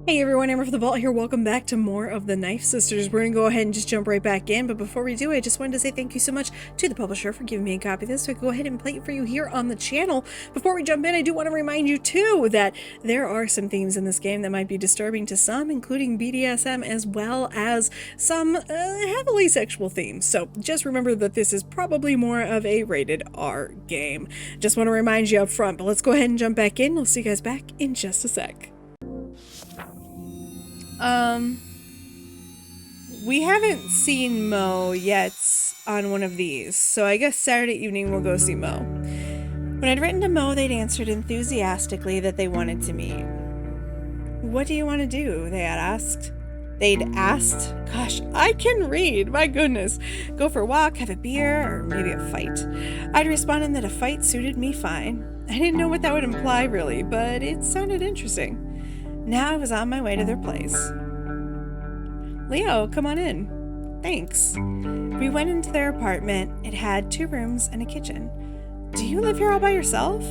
Hey everyone, AmberFrmThVault here. Welcome back to more of the Knife Sisters. We're going to go ahead and just jump right back in, but before we do, I just wanted to say thank you so much to the publisher for giving me a copy of this so I can go ahead and play it for you here on the channel. Before we jump in, I do want to remind you too that there are some themes in this game that might be disturbing to some, including BDSM as well as some heavily sexual themes. So just remember that this is probably more of a rated R game. Just want to remind you up front, but let's go ahead and jump back in. We'll see you guys back in just a sec. We haven't seen Mo yet on one of these, so I guess Saturday evening we'll go see Mo. When I'd written to Mo, they'd answered enthusiastically that they wanted to meet. What do you want to do? They had asked. They'd asked, gosh, I can read, my goodness. Go for a walk, have a beer, or maybe a fight. I'd responded that a fight suited me fine. I didn't know what that would imply really, but it sounded interesting. Now I was on my way to their place. Leo, come on in. Thanks. We went into their apartment. It had 2 rooms and a kitchen. Do you live here all by yourself?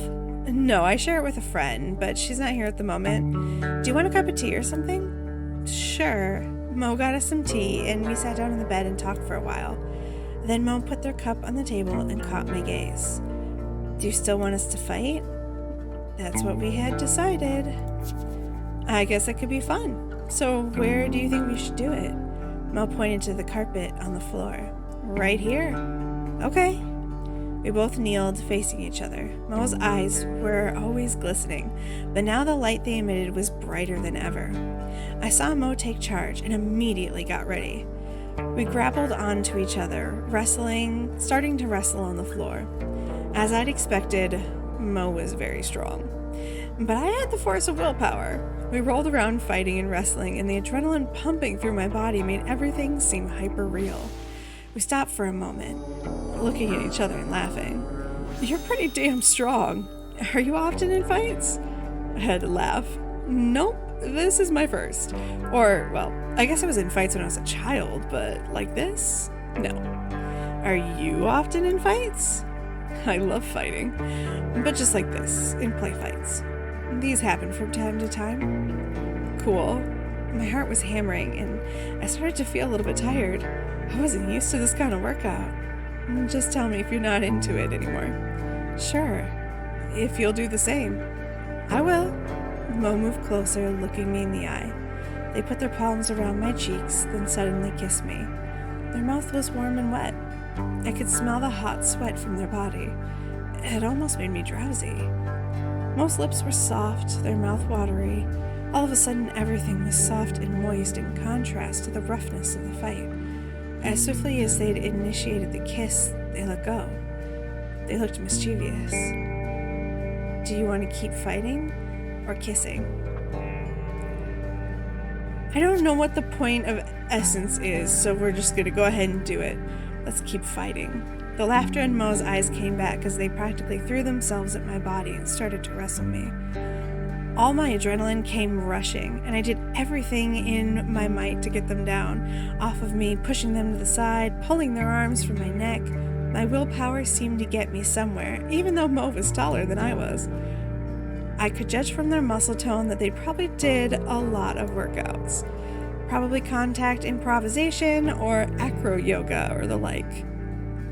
No, I share it with a friend, but she's not here at the moment. Do you want a cup of tea or something? Sure. Mo got us some tea, and we sat down on the bed and talked for a while. Then Mo put their cup on the table and caught my gaze. Do you still want us to fight? That's what we had decided. I guess it could be fun. So where do you think we should do it? Mo pointed to the carpet on the floor. Right here. Okay. We both kneeled, facing each other. Mo's eyes were always glistening, but now the light they emitted was brighter than ever. I saw Mo take charge and immediately got ready. We grappled onto each other, starting to wrestle on the floor. As I'd expected, Mo was very strong. But I had the force of willpower. We rolled around fighting and wrestling, and the adrenaline pumping through my body made everything seem hyper-real. We stopped for a moment, looking at each other and laughing. You're pretty damn strong. Are you often in fights? I had to laugh. Nope, this is my first. Or, well, I guess I was in fights when I was a child, but like this? No. Are you often in fights? I love fighting, but just like this, in play fights. These happen from time to time. Cool. My heart was hammering, and I started to feel a little bit tired. I wasn't used to this kind of workout. Just tell me if you're not into it anymore. Sure. If you'll do the same. I will. Mo moved closer, looking me in the eye. They put their palms around my cheeks, then suddenly kissed me. Their mouth was warm and wet. I could smell the hot sweat from their body. It almost made me drowsy. Mo's lips were soft, their mouth watery. All of a sudden, everything was soft and moist in contrast to the roughness of the fight. As swiftly as they'd initiated the kiss, they let go. They looked mischievous. Do you want to keep fighting or kissing? I don't know what the point of essence is, so we're just going to go ahead and do it. Let's keep fighting. The laughter in Mo's eyes came back as they practically threw themselves at my body and started to wrestle me. All my adrenaline came rushing, and I did everything in my might to get them down, off of me, pushing them to the side, pulling their arms from my neck. My willpower seemed to get me somewhere, even though Mo was taller than I was. I could judge from their muscle tone that they probably did a lot of workouts. Probably contact improvisation or acro yoga or the like.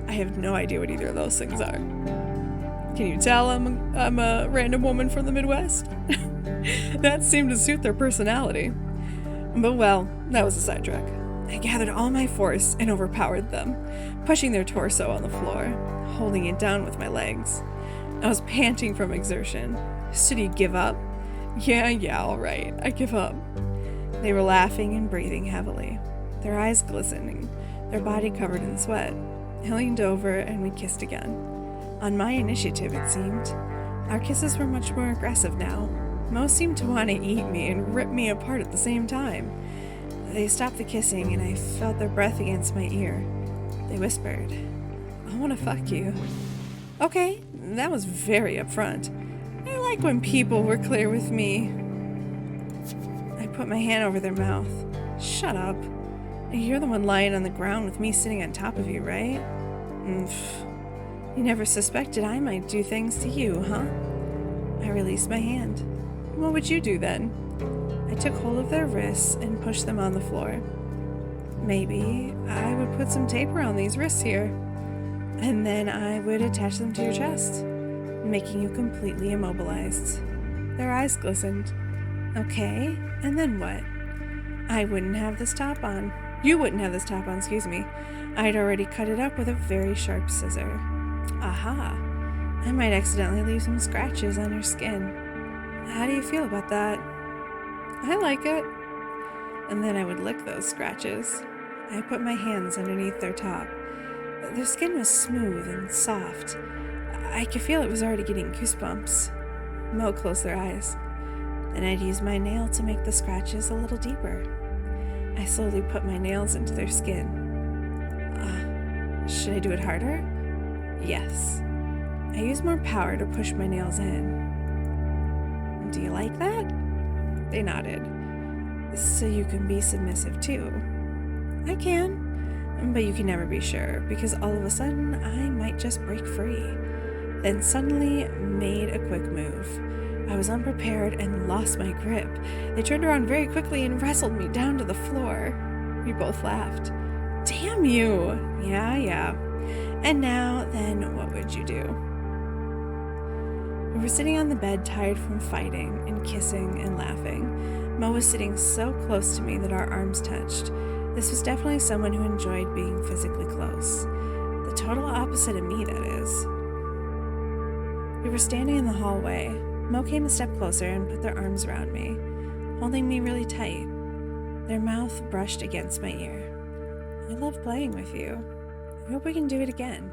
I have no idea what either of those things are. Can you tell I'm a random woman from the Midwest? That seemed to suit their personality. But well, that was a sidetrack. I gathered all my force and overpowered them, pushing their torso on the floor, holding it down with my legs. I was panting from exertion. So do you give up? Yeah, all right, I give up. They were laughing and breathing heavily, their eyes glistening, their body covered in sweat. I leaned over and we kissed again. On my initiative, it seemed. Our kisses were much more aggressive now. Mo seemed to want to eat me and rip me apart at the same time. They stopped the kissing and I felt their breath against my ear. They whispered, I want to fuck you. Okay, that was very upfront. I like when people were clear with me. I put my hand over their mouth. Shut up. You're the one lying on the ground with me sitting on top of you, right? You never suspected I might do things to you, huh? I released my hand. What would you do then? I took hold of their wrists and pushed them on the floor. Maybe I would put some tape around these wrists here, and then I would attach them to your chest, making you completely immobilized. Their eyes glistened. Okay, and then what? I wouldn't have this top on. You wouldn't have this top on, excuse me. I'd already cut it up with a very sharp scissor. Aha! I might accidentally leave some scratches on your skin. How do you feel about that? I like it. And then I would lick those scratches. I put my hands underneath their top. Their skin was smooth and soft. I could feel it was already getting goosebumps. Mo closed their eyes. Then I'd use my nail to make the scratches a little deeper. I slowly put my nails into their skin. Should I do it harder? Yes. I used more power to push my nails in. Do you like that? They nodded. So you can be submissive too. I can, but you can never be sure, because all of a sudden I might just break free. Then suddenly made a quick move. I was unprepared and lost my grip. They turned around very quickly and wrestled me down to the floor. We both laughed. Damn you! Yeah. And now, then, what would you do? We were sitting on the bed, tired from fighting and kissing and laughing. Mo was sitting so close to me that our arms touched. This was definitely someone who enjoyed being physically close. The total opposite of me, that is. We were standing in the hallway. Mo came a step closer and put their arms around me, holding me really tight. Their mouth brushed against my ear. I love playing with you. I hope we can do it again.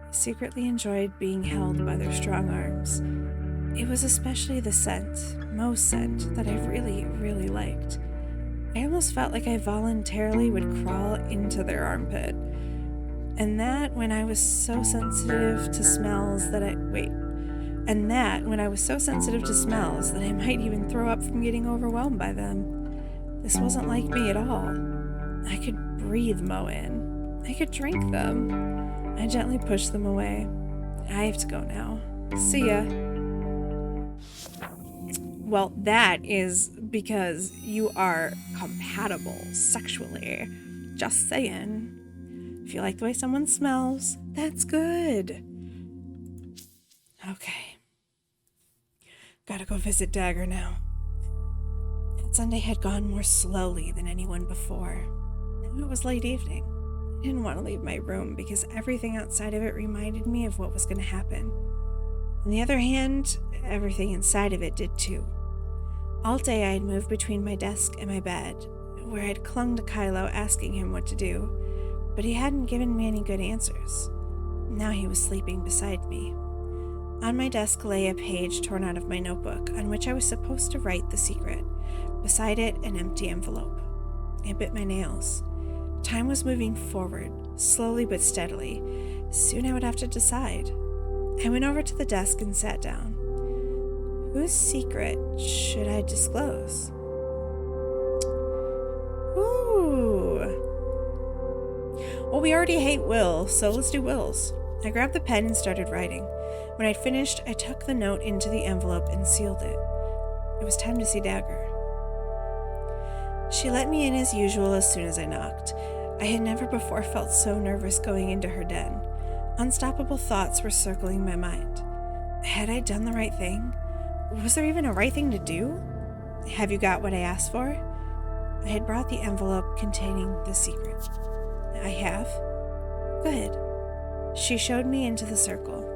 I secretly enjoyed being held by their strong arms. It was especially the scent, Mo's scent, that I really, really liked. I almost felt like I voluntarily would crawl into their armpit. And that when I was so sensitive to smells that I might even throw up from getting overwhelmed by them. This wasn't like me at all. I could breathe Mo in. I could drink them. I gently pushed them away. I have to go now. See ya. Well, that is because you are compatible sexually. Just saying. If you like the way someone smells, that's good. Okay. Gotta go visit Dagger now. That Sunday had gone more slowly than anyone before. It was late evening. I didn't want to leave my room because everything outside of it reminded me of what was going to happen. On the other hand, everything inside of it did too. All day I had moved between my desk and my bed, where I had clung to Kylo asking him what to do, but he hadn't given me any good answers. Now he was sleeping beside me. On my desk lay a page torn out of my notebook on which I was supposed to write the secret. Beside it, an empty envelope. I bit my nails. Time was moving forward, slowly but steadily. Soon I would have to decide. I went over to the desk and sat down. Whose secret should I disclose? Ooh. Well, we already hate Will, so let's do Will's. I grabbed the pen and started writing. When I'd finished, I tucked the note into the envelope and sealed it. It was time to see Dagger. She let me in as usual as soon as I knocked. I had never before felt so nervous going into her den. Unstoppable thoughts were circling my mind. Had I done the right thing? Was there even a right thing to do? Have you got what I asked for? I had brought the envelope containing the secret. I have? Good. She showed me into the circle.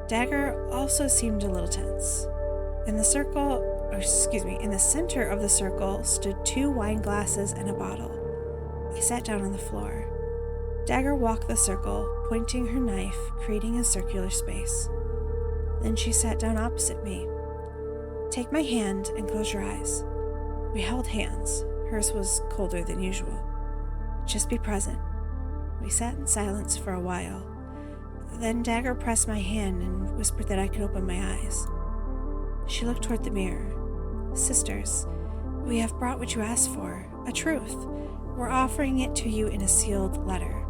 Dagger also seemed a little tense. In the center of the circle stood 2 wine glasses and a bottle. I sat down on the floor. Dagger walked the circle, pointing her knife, creating a circular space. Then she sat down opposite me. Take my hand and close your eyes. We held hands. Hers was colder than usual. Just be present. We sat in silence for a while. Then Dagger pressed my hand and whispered that I could open my eyes. She looked toward the mirror. Sisters, we have brought what you asked for, a truth. We're offering it to you in a sealed letter.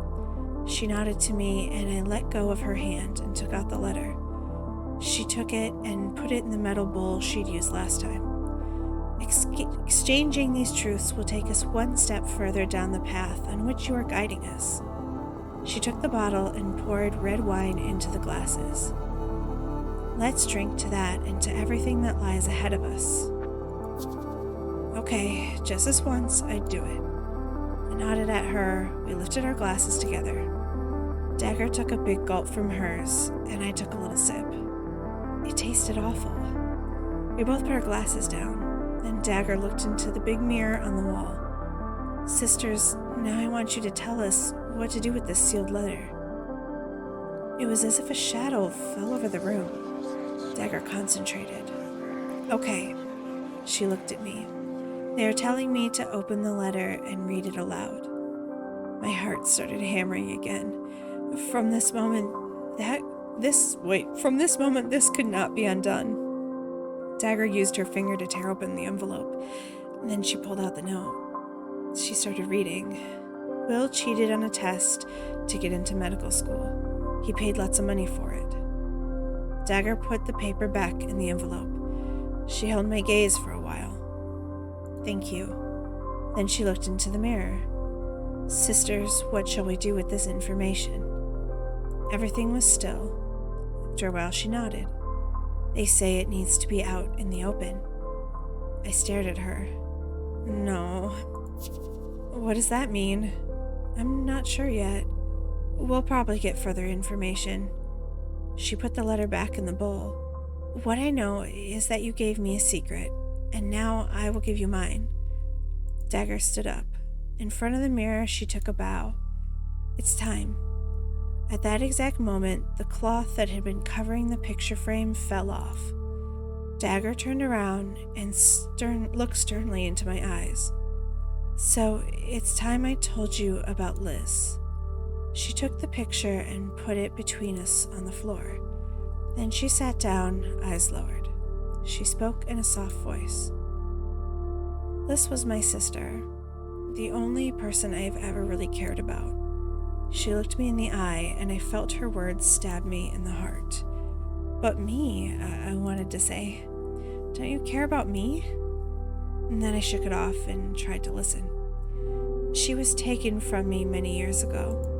She nodded to me, and I let go of her hand and took out the letter. She took it and put it in the metal bowl she'd used last time. Exchanging these truths will take us one step further down the path on which you are guiding us. She took the bottle and poured red wine into the glasses. Let's drink to that and to everything that lies ahead of us. Okay, just this once, I'd do it. I nodded at her. We lifted our glasses together. Dagger took a big gulp from hers, and I took a little sip. It tasted awful. We both put our glasses down. Then Dagger looked into the big mirror on the wall. Sisters, now I want you to tell us what to do with this sealed letter. It was as if a shadow fell over the room. Dagger concentrated. Okay. She looked at me. They are telling me to open the letter and read it aloud. My heart started hammering again. From this moment, this could not be undone. Dagger used her finger to tear open the envelope, and then she pulled out the note. She started reading. Will cheated on a test to get into medical school. He paid lots of money for it. Dagger put the paper back in the envelope. She held my gaze for a while. Thank you. Then she looked into the mirror. Sisters, what shall we do with this information? Everything was still. After a while, she nodded. They say it needs to be out in the open. I stared at her. No. What does that mean? I'm not sure yet. We'll probably get further information. She put the letter back in the bowl. What I know is that you gave me a secret, and now I will give you mine. Dagger stood up. In front of the mirror, she took a bow. It's time. At that exact moment, the cloth that had been covering the picture frame fell off. Dagger turned around and looked sternly into my eyes. So, it's time I told you about Liz. She took the picture and put it between us on the floor. Then she sat down, eyes lowered. She spoke in a soft voice. Liz was my sister, the only person I've ever really cared about. She looked me in the eye, and I felt her words stab me in the heart. But me, I wanted to say. Don't you care about me? And then I shook it off and tried to listen. She was taken from me many years ago.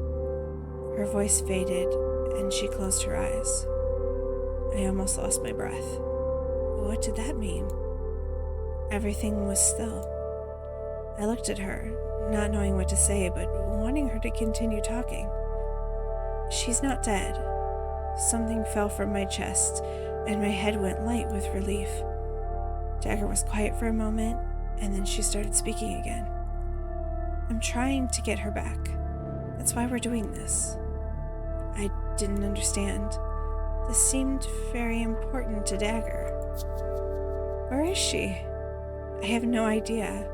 Her voice faded, and she closed her eyes. I almost lost my breath. What did that mean? Everything was still. I looked at her, not knowing what to say, but wanting her to continue talking. She's not dead. Something fell from my chest, and my head went light with relief. Dagger was quiet for a moment, and then she started speaking again. I'm trying to get her back. That's why we're doing this. I didn't understand. This seemed very important to Dagger. Where is she? I have no idea.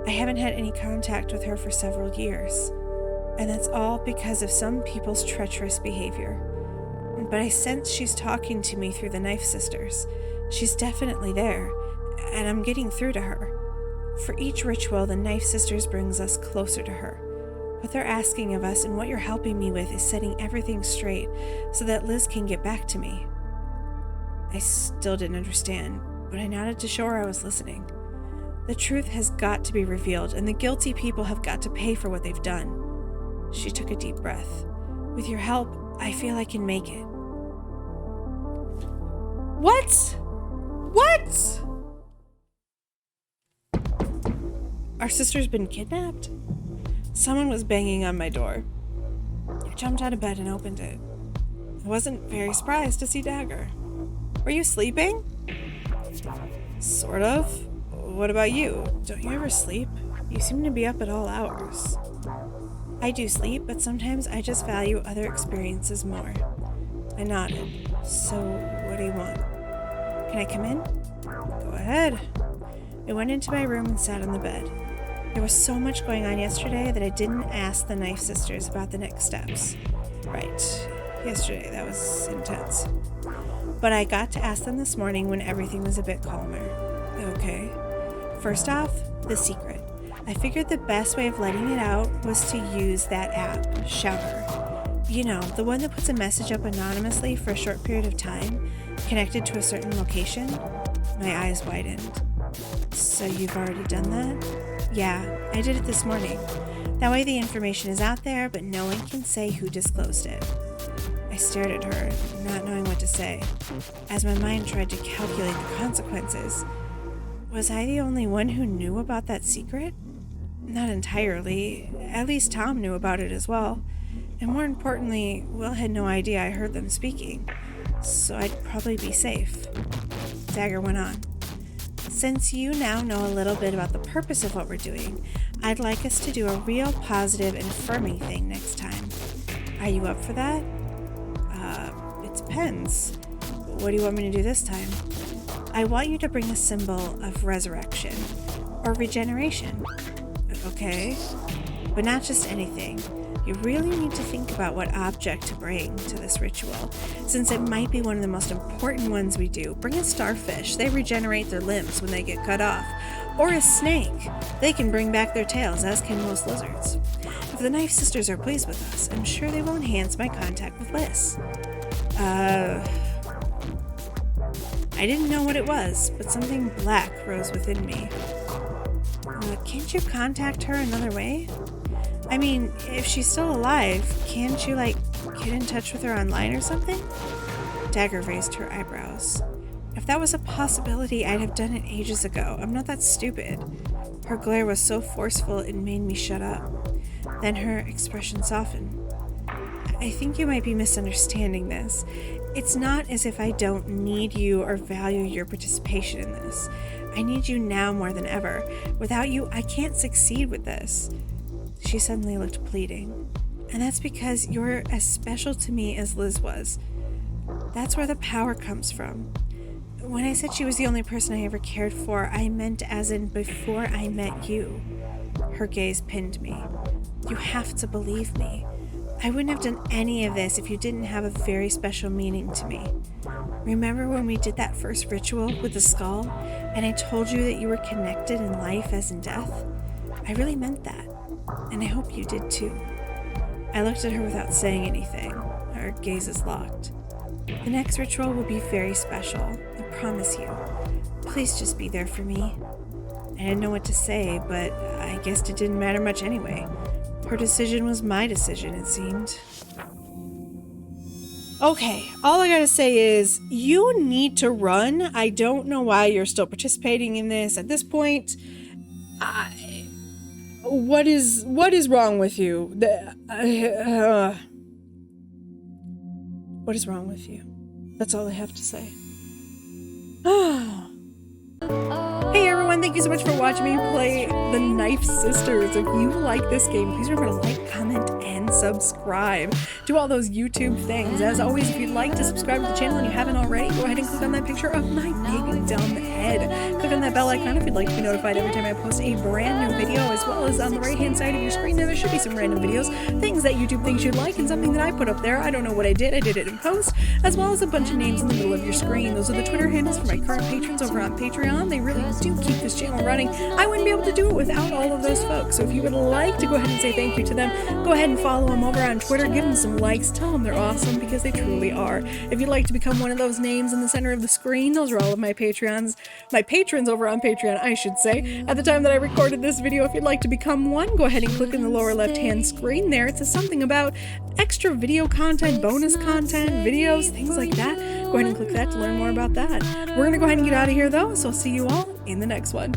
I haven't had any contact with her for several years, and that's all because of some people's treacherous behavior. But I sense she's talking to me through the Knife Sisters. She's definitely there, and I'm getting through to her. For each ritual, the Knife Sisters brings us closer to her. What they're asking of us and what you're helping me with is setting everything straight so that Liz can get back to me. I still didn't understand, but I nodded to show her I was listening. The truth has got to be revealed, and the guilty people have got to pay for what they've done. She took a deep breath. With your help, I feel I can make it. What? Our sister's been kidnapped? Someone was banging on my door. I jumped out of bed and opened it. I wasn't very surprised to see Dagger. Were you sleeping? Sort of. What about you? Don't you ever sleep? You seem to be up at all hours. I do sleep, but sometimes I just value other experiences more. I nodded. So, what do you want? Can I come in? Go ahead. I went into my room and sat on the bed. There was so much going on yesterday that I didn't ask the Knife Sisters about the next steps. Right. Yesterday, that was intense. But I got to ask them this morning when everything was a bit calmer. Okay. First off, the secret. I figured the best way of letting it out was to use that app, Shouter. You know, the one that puts a message up anonymously for a short period of time, connected to a certain location. My eyes widened. So you've already done that? Yeah, I did it this morning. That way the information is out there, but no one can say who disclosed it. I stared at her, not knowing what to say, as my mind tried to calculate the consequences. Was I the only one who knew about that secret? Not entirely. At least Tom knew about it as well. And more importantly, Will had no idea I heard them speaking, so I'd probably be safe. Dagger went on. Since you now know a little bit about the purpose of what we're doing, I'd like us to do a real positive and affirming thing next time. Are you up for that? It depends. What do you want me to do this time? I want you to bring a symbol of resurrection, or regeneration. Okay, but not just anything. You really need to think about what object to bring to this ritual, since it might be one of the most important ones we do. Bring a starfish. They regenerate their limbs when they get cut off. Or a snake. They can bring back their tails, as can most lizards. If the Knife Sisters are pleased with us, I'm sure they will enhance my contact with Liz. I didn't know what it was, but something black rose within me. Can't you contact her another way? I mean, if she's still alive, can't you, get in touch with her online or something? Dagger raised her eyebrows. If that was a possibility, I'd have done it ages ago. I'm not that stupid. Her glare was so forceful it made me shut up. Then her expression softened. I think you might be misunderstanding this. It's not as if I don't need you or value your participation in this. I need you now more than ever. Without you, I can't succeed with this. She suddenly looked pleading. And that's because you're as special to me as Liz was. That's where the power comes from. When I said she was the only person I ever cared for, I meant as in before I met you. Her gaze pinned me. You have to believe me. I wouldn't have done any of this if you didn't have a very special meaning to me. Remember when we did that first ritual with the skull, and I told you that you were connected in life as in death? I really meant that, and I hope you did too. I looked at her without saying anything. Our gazes locked. The next ritual will be very special, I promise you. Please just be there for me. I didn't know what to say, but I guessed it didn't matter much anyway. Her decision was my decision, it seemed. Okay, all I gotta say is, you need to run. I don't know why you're still participating in this at this point. What is wrong with you? What is wrong with you? That's all I have to say. Hey everyone, thank you so much for watching me play the Knife Sisters. If you like this game, please remember to like, comment, and subscribe. Do all those YouTube things. As always, if you'd like to subscribe to the channel and you haven't already, go ahead and click on that picture of my big dumb head. Click on that bell icon if you'd like to be notified every time I post a brand new video, as well as on the right hand side of your screen there should be some random videos, things that YouTube thinks you'd like, and something that I put up there. I don't know what I did it in post, as well as a bunch of names in the middle of your screen. Those are the Twitter handles for my current patrons over on Patreon. They really do keep this channel running. I wouldn't be able to do it without all of those folks. So if you would like to go ahead and say thank you to them, go ahead and follow them over on Twitter, give them some likes, tell them they're awesome, because they truly are. If you'd like to become one of those names in the center of the screen, those are all of my patrons over on Patreon, I should say. At the time that I recorded this video, if you'd like to become one, go ahead and click in the lower left hand screen there. It says something about extra video content, bonus content, videos, things like that. Go ahead and click that to learn more about that. We're gonna go ahead and get out of here though, so I'll see you all in the next one.